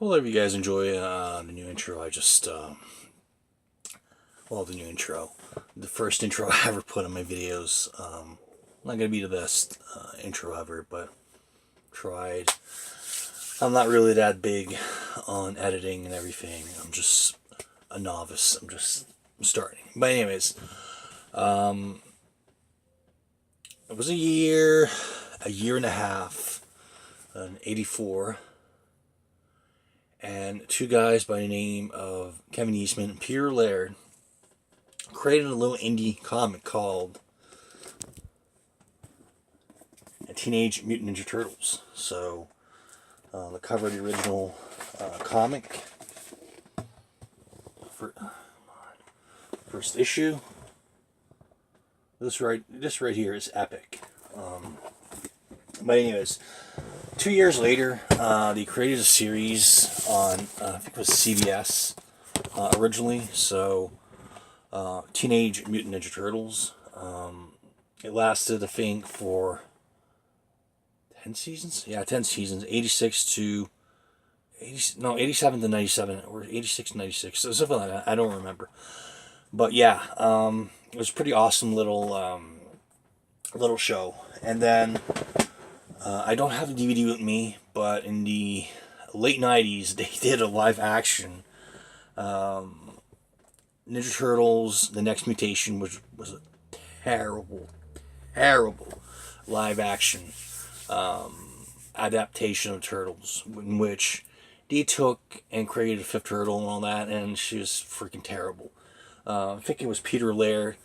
Hope you guys enjoy the new intro. The new intro. The first intro I ever put on my videos. Not gonna be the best intro ever, but tried. I'm not really that big on editing and everything. I'm just a novice. I'm starting. But anyways, it was a year and a half, in '84. And two guys by the name of Kevin Eastman and Peter Laird created a little indie comic called Teenage Mutant Ninja Turtles. So, the cover of the original comic, first issue. This right here is epic. But anyways, 2 years later, they created a series on, I think it was CBS originally. So, Teenage Mutant Ninja Turtles. It lasted, I think, for 10 seasons? Yeah, 10 seasons. 87 to 97, or 86 to 96, so something like that. I don't remember. But yeah, it was a pretty awesome little show. And then, I don't have the DVD with me, but in the late 90s, they did a live action Ninja Turtles, The Next Mutation, which was a terrible live action adaptation of Turtles, in which they took and created a fifth turtle and all that, and she was freaking terrible. I think it was Peter Laird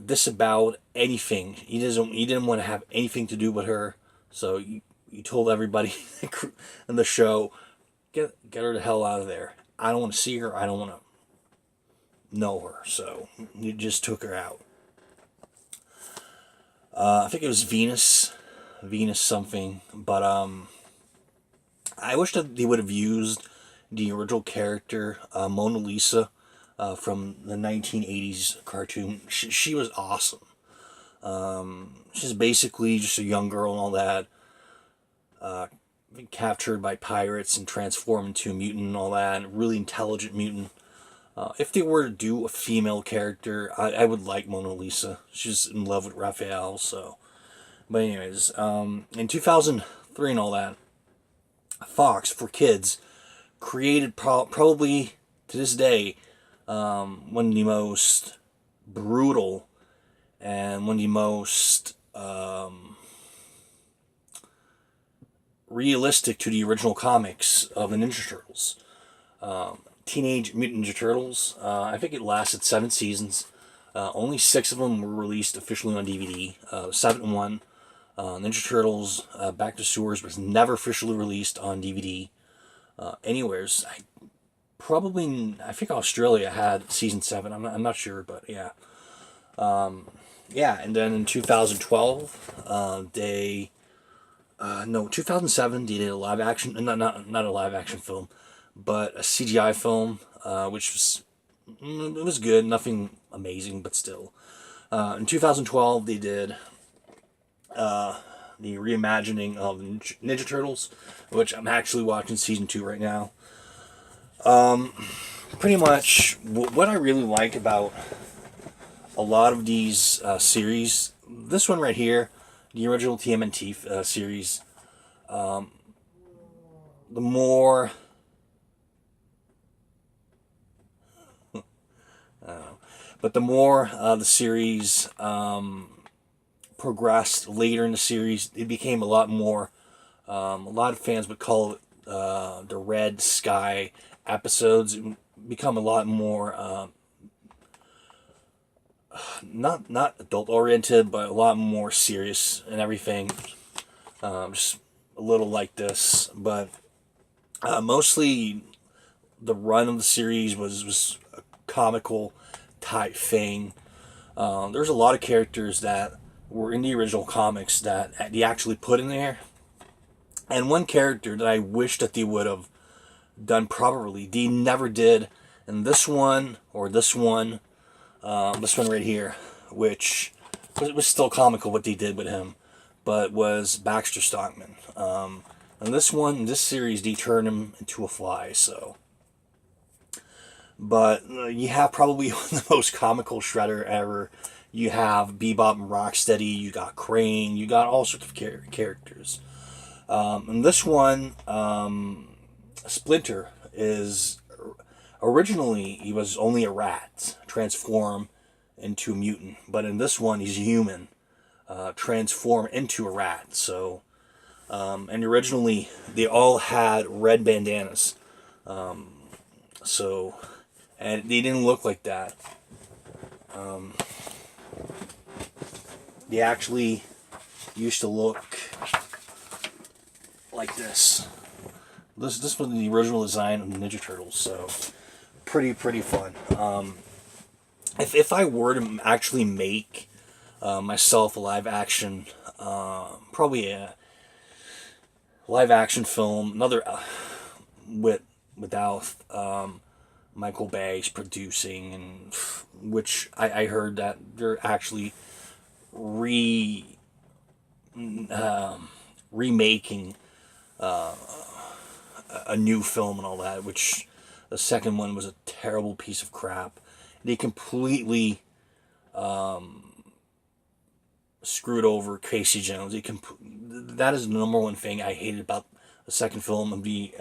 disavowed anything. He didn't want to have anything to do with her. So he told everybody in the show, get her the hell out of there. I don't want to see her. I don't want to know her. So he just took her out. I think it was Venus something. But I wish that they would have used the original character, Mona Lisa, from the 1980s cartoon. She was awesome. She's basically just a young girl and all that, captured by pirates and transformed into a mutant and all that, really intelligent mutant. If they were to do a female character, I would like Mona Lisa. She's in love with Raphael, so. But anyways, in 2003 and all that, Fox, for kids, created probably, to this day, one of the most brutal and one of the most realistic to the original comics of the Ninja Turtles. Teenage Mutant Ninja Turtles. I think it lasted 7 seasons. Only 6 of them were released officially on DVD. 7th one, Ninja Turtles Back to Sewers, was never officially released on DVD anywheres. I think Australia had season 7. I'm not sure, but yeah. Yeah, and then in 2012, 2007, they did a live action, not a live action film, but a CGI film, which was good, nothing amazing, but still. In 2012, they did the reimagining of Ninja Turtles, which I'm actually watching season 2 right now. Pretty much, what I really like about a lot of these series, this one right here, the original Tmnt series, the more the series progressed later in the series, it became a lot more. A lot of fans would call it the Red Sky episodes. It become a lot more not adult oriented, but a lot more serious and everything. Just a little like this, but mostly the run of the series was a comical type thing. There's a lot of characters that were in the original comics that they actually put in there, and one character that I wish that they would have done properly, they never did. And this one right here, which was still comical what they did with him, but was Baxter Stockman. And this series, they turn him into a fly, so. But you have probably one of the most comical Shredder ever. You have Bebop and Rocksteady, you got Crane, you got all sorts of characters. And this one, Splinter, is originally he was only a rat, transform into a mutant. But in this one, he's a human, transform into a rat. So, and originally they all had red bandanas. So, and they didn't look like that. They actually used to look like this. This was the original design of the Ninja Turtles, so pretty fun. If I were to actually make myself a live action, probably a live action film, another without Michael Bay's producing, and which I heard that they're actually remaking a new film and all that, which the second one was a terrible piece of crap. They completely screwed over Casey Jones. That is the number one thing I hated about the second film of the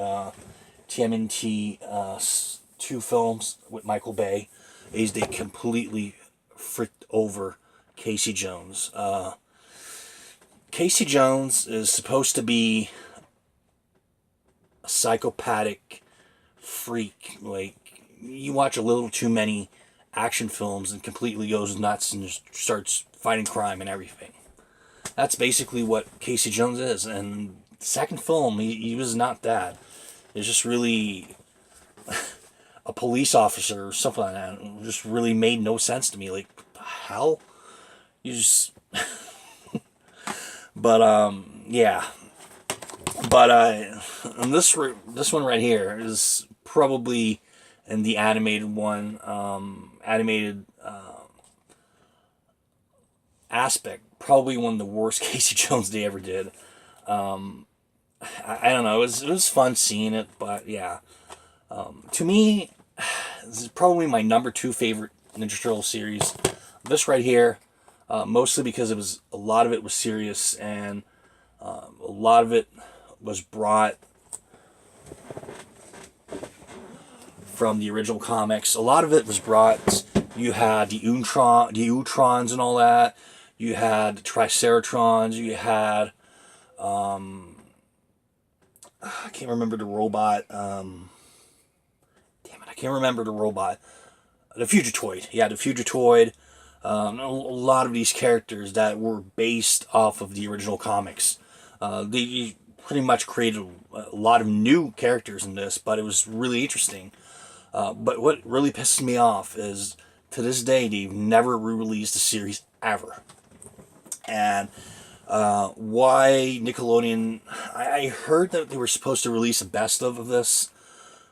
Tmnt 2 films with Michael Bay, is they completely fricked over Casey Jones. Casey Jones is supposed to be a psychopathic freak. Like, you watch a little too many action films and completely goes nuts and just starts fighting crime and everything. That's basically what Casey Jones is. And the second film, he was not that. It's just really a police officer or something like that. It just really made no sense to me. Like, what the hell? You just... But, yeah. But, and this one right here is probably in the animated one, aspect, probably one of the worst Casey Jones they ever did. I don't know, it was fun seeing it, but yeah. To me, this is probably my number 2 favorite Ninja Turtle series. This right here, mostly because a lot of it was serious, and a lot of it was brought from the original comics. A lot of it was brought. You had the Utrons and all that. You had the Triceratrons. You had I can't remember the robot. Damn it, I can't remember the robot. The Fugitoid. Yeah, the Fugitoid. A lot of these characters that were based off of the original comics. They pretty much created a lot of new characters in this, but it was really interesting. But what really pisses me off is, to this day, they've never re-released the series ever. And why Nickelodeon... I heard that they were supposed to release a best of this,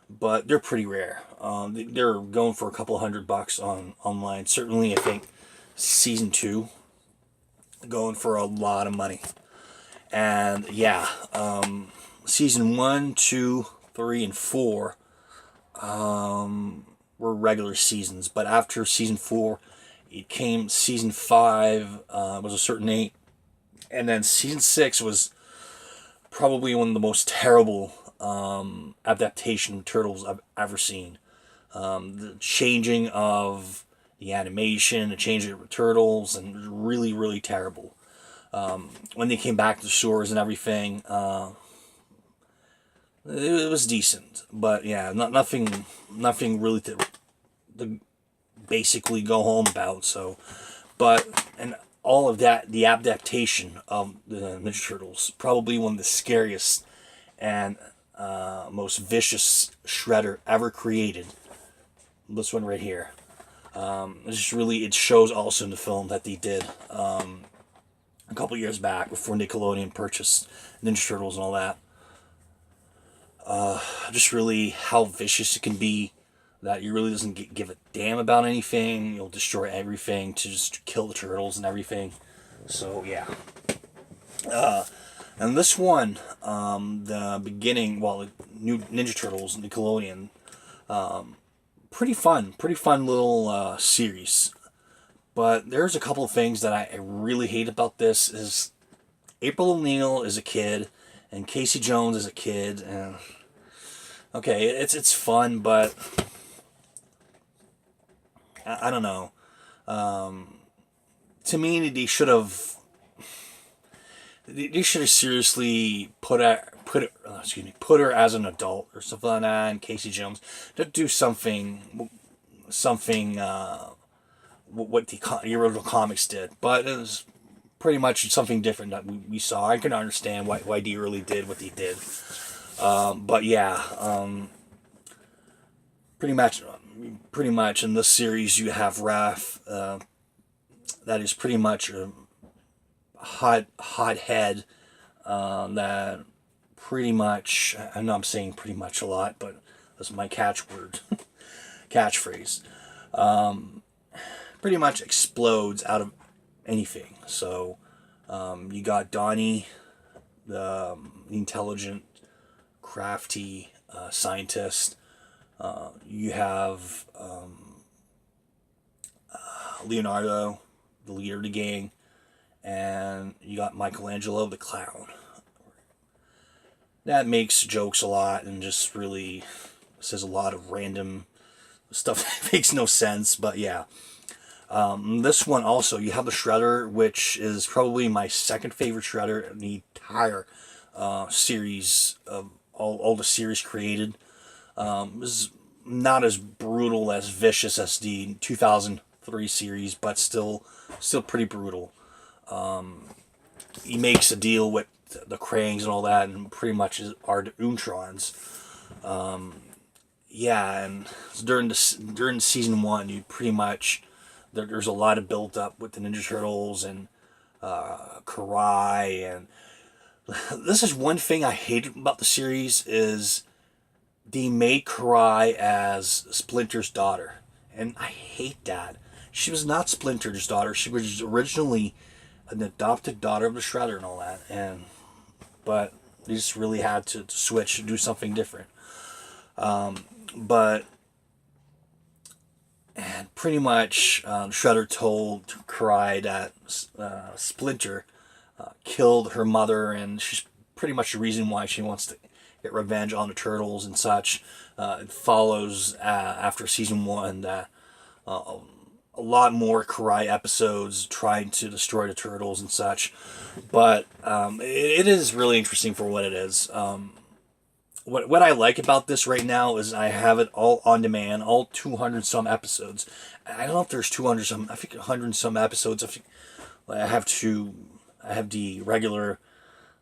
but they're pretty rare. They're going for a couple $100 online. Certainly, I think season 2 going for a lot of money. And yeah, season 1, 2, 3, and 4 were regular seasons, but after season 4, it came season 5 was a certain 8, and then season 6 was probably one of the most terrible adaptation of Turtles I've ever seen. The changing of the animation, the changing of the Turtles, and really terrible. When they came back to the stores and everything, it was decent, but yeah, nothing really to basically go home about. So, but and all of that, the adaptation of the Ninja Turtles, probably one of the scariest and most vicious Shredder ever created. This one right here. It's just really, it shows also in the film that they did a couple years back before Nickelodeon purchased Ninja Turtles and all that. Just really how vicious it can be, that you really doesn't give a damn about anything. You'll destroy everything to just kill the turtles and everything. So yeah. And this one, the beginning, well, New Ninja Turtles, Nickelodeon, pretty fun little series. But there's a couple of things that I really hate about this. Is April O'Neil is a kid, and Casey Jones is a kid, and okay, it's fun, but I don't know. To me, they should have seriously put her as an adult or something like that. And Casey Jones to do something what the original comics did, but it was pretty much something different that we saw. I can understand why they really did what they did, but yeah, pretty much in this series you have Raph, that is pretty much a hot head, that pretty much, I know I'm saying pretty much a lot, but that's my catchphrase. Pretty much explodes out of anything. So you got Donnie, the intelligent, crafty scientist. You have Leonardo, the leader of the gang, and you got Michelangelo, the clown. That makes jokes a lot and just really says a lot of random stuff that makes no sense, but yeah. This one also, you have the Shredder, which is probably my second favorite Shredder in the entire series of all the series created. This is not as brutal, as vicious as the 2003 series, but still pretty brutal. He makes a deal with the Krangs and all that, and pretty much are the Untrons. Yeah, and during season 1, you pretty much there's a lot of build up with the Ninja Turtles and Karai, and this is one thing I hated about the series is they made Karai as Splinter's daughter, and I hate that. She was not Splinter's daughter. She was originally an adopted daughter of the Shredder and all that, but they just really had to switch and do something different. But and pretty much Shredder told Karai that Splinter killed her mother, and she's pretty much the reason why she wants to get revenge on the Turtles and such. It follows after season 1 that a lot more Karai episodes trying to destroy the Turtles and such. But it is really interesting for what it is. What I like about this right now is I have it all on demand, all 200 some episodes. I don't know if there's 200 some, I think 100 some episodes. I have the regular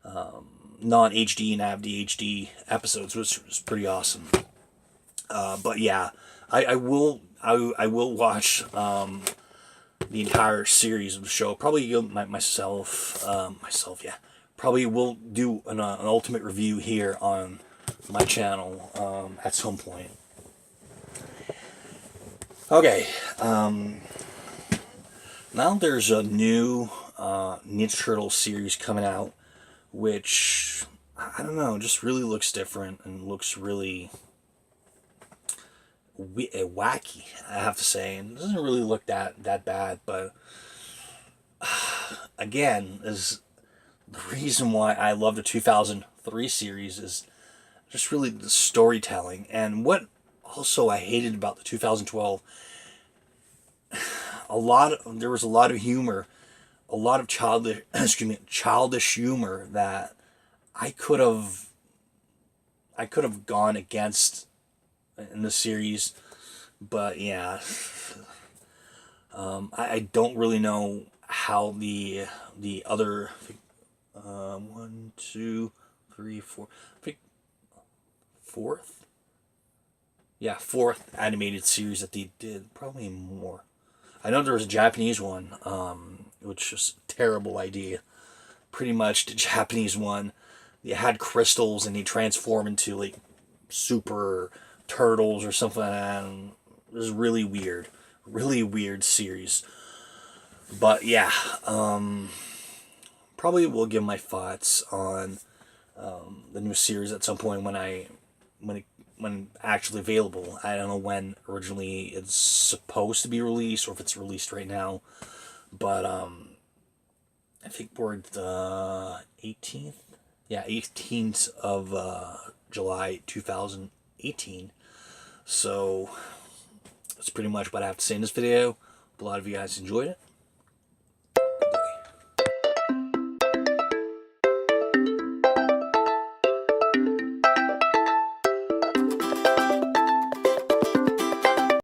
non HD and I have the HD episodes, which is pretty awesome. But yeah, I will watch the entire series of the show. Probably myself, yeah. Probably will do an ultimate review here on my channel at some point. Okay, now there's a new Ninja Turtle series coming out, which I don't know, just really looks different and looks really wacky, I have to say, and it doesn't really look that bad, but again, is the reason why I love the 2003 series is just really the storytelling. And what also I hated about the 2012, there was a lot of humor, a lot of childish humor that I could have gone against in the series, but yeah, I don't really know how the other 1, 2, 3, 4, I think fourth animated series that they did, probably more. I know there was a Japanese one, which was a terrible idea. Pretty much the Japanese one, they had crystals and they transform into like super turtles or something like that, and it was really weird series. But yeah, probably will give my thoughts on the new series at some point when actually available. I don't know when originally it's supposed to be released or if it's released right now, but I think we're the 18th. Yeah, 18th of July 2018. So that's pretty much what I have to say in this video. A lot of you guys enjoyed it.